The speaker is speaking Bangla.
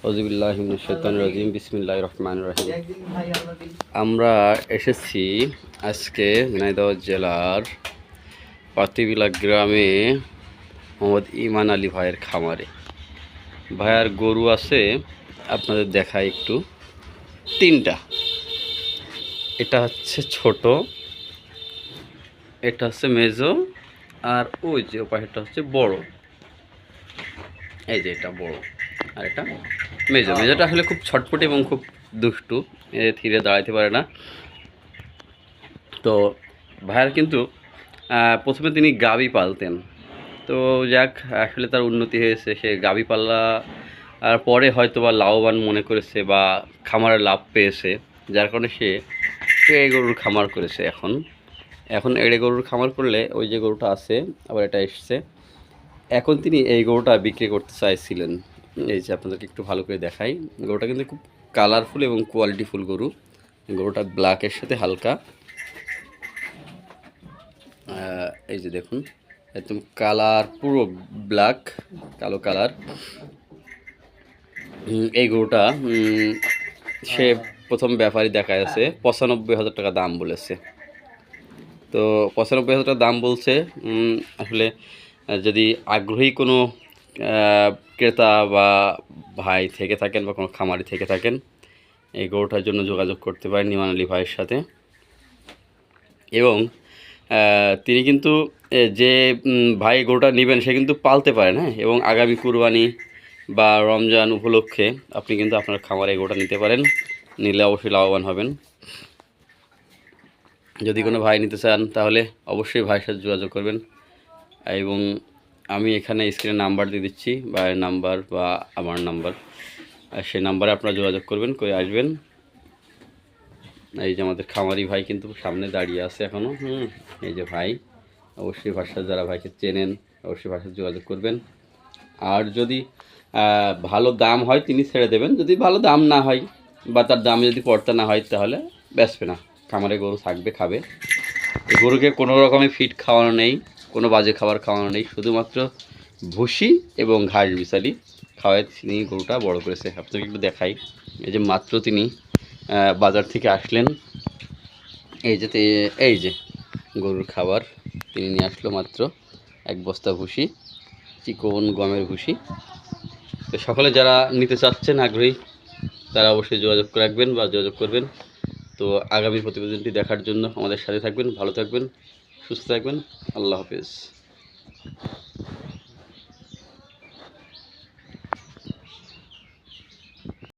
আউযুবিল্লাহি মিনাশ শাইতানির রাজিম বিসমিল্লাহির রহমানির রহিম। আমরা এসেছি আজকে ঝিনাইদহ জেলার পাতিবিলা গ্রামে মোহাম্মদ ইমান আলী ভাইয়ের খামারে। ভাইয়ার গরু আছে, আপনাদের দেখাই একটু। তিনটা, এটা হচ্ছে ছোট, এটা হচ্ছে মেজো, আর ওই যে পাশেরটা হচ্ছে বড়। এই যে এটা বড় আর এটা মেজো। মেজোটা আসলে খুব ছটফটে এবং খুব দুষ্টু, ধীরে দাঁড়াইতে পারে না। তো ভাইয়ার কিন্তু প্রথমে তিনি গাভী পালতেন, তো যাক আসলে তার উন্নতি হয়েছে, সে গাভী পাল্লা আর পরে হয়তো বা লাভবান মনে করেছে বা খামারে লাভ পেয়েছে, যার কারণে সে এড়ে গরুর খামার করেছে। এখন এড়ে গরুর খামার করলে ওই যে গরুটা আছে আবার এটা এসছে, এখন তিনি এই গরুটা বিক্রি করতে চাইছিলেন। এই যে আপনাদেরকে একটু ভালো করে দেখাই, গরুটা কিন্তু খুব কালারফুল এবং কোয়ালিটিফুল গরু। গরুটা ব্ল্যাকের সাথে হালকা, এই যে দেখুন একদম কালার পুরো ব্ল্যাক, কালো কালার। এই গরুটা সে প্রথম ব্যাপারী দেখা যাচ্ছে ৯৫,০০০ টাকা দাম বলেছে। তো ৯৫,০০০ টাকা দাম বলছে। আসলে যদি আগ্রহী কোনো ক্রেতা বা ভাই থেকে থাকেন বা কোনো খামারি থেকে থাকেন, এই গরুটার জন্য যোগাযোগ করতে পারেন ইমান আলী ভাইয়ের সাথে। এবং তিনি কিন্তু যে ভাই গরুটা নেবেন সে কিন্তু পালতে পারেন, হ্যাঁ। এবং আগামী কুরবানি বা রমজান উপলক্ষে আপনি কিন্তু আপনার খামারে এই গরুটা নিতে পারেন, নিলে অবশ্যই লাভবান হবেন। যদি কোনো ভাই নিতে চান তাহলে অবশ্যই ভাইয়ের সাথে যোগাযোগ করবেন। এবং আমি এখানে স্ক্রিনে নাম্বার দিয়ে দিচ্ছি, ভাইয়ের নাম্বার বা আমার নাম্বার, সেই নাম্বারে আপনারা যোগাযোগ করবেন, করে আসবেন। এই যে আমাদের খামারি ভাই কিন্তু সামনে দাঁড়িয়ে আছে এখনও। এই যে ভাই, অবশ্যই ভাইয়ের সাথে, যারা ভাইকে চেনেন অবশ্যই ভাইয়ের সাথে যোগাযোগ করবেন। আর যদি ভালো দাম হয় তিনি ছেড়ে দেবেন, যদি ভালো দাম না হয় বা তার দামে যদি পড়তে না হয় তাহলে বেচবে না। খামারে গরু থাকবে, খাবে। এই গরুকে কোনো রকমের ফিড খাওয়ানো নেই, কোনো বাজে খাবার খাওয়ানো নেই, শুধুমাত্র ভুসি এবং ঘাস বিচালি খাওয়ায় তিনি গরুটা বড় করেছে। আপনাকে একটু দেখাই, এই যে মাত্র তিনি বাজার থেকে আসলেন, এই যে গরুর খাবার তিনি নিয়ে আসলো, মাত্র 1 বস্তা ভুসি, চিকন গমের ভুসি। তো সকলে যারা নিতে চাচ্ছেন আগ্রহী, তারা অবশ্যই যোগাযোগ রাখবেন বা যোগাযোগ করবেন। তো আগামী প্রতিবেদনটি দেখার জন্য আমাদের সাথে থাকবেন। ভালো থাকবেন, সুস্থ থাকবেন। আল্লাহ হাফেজ।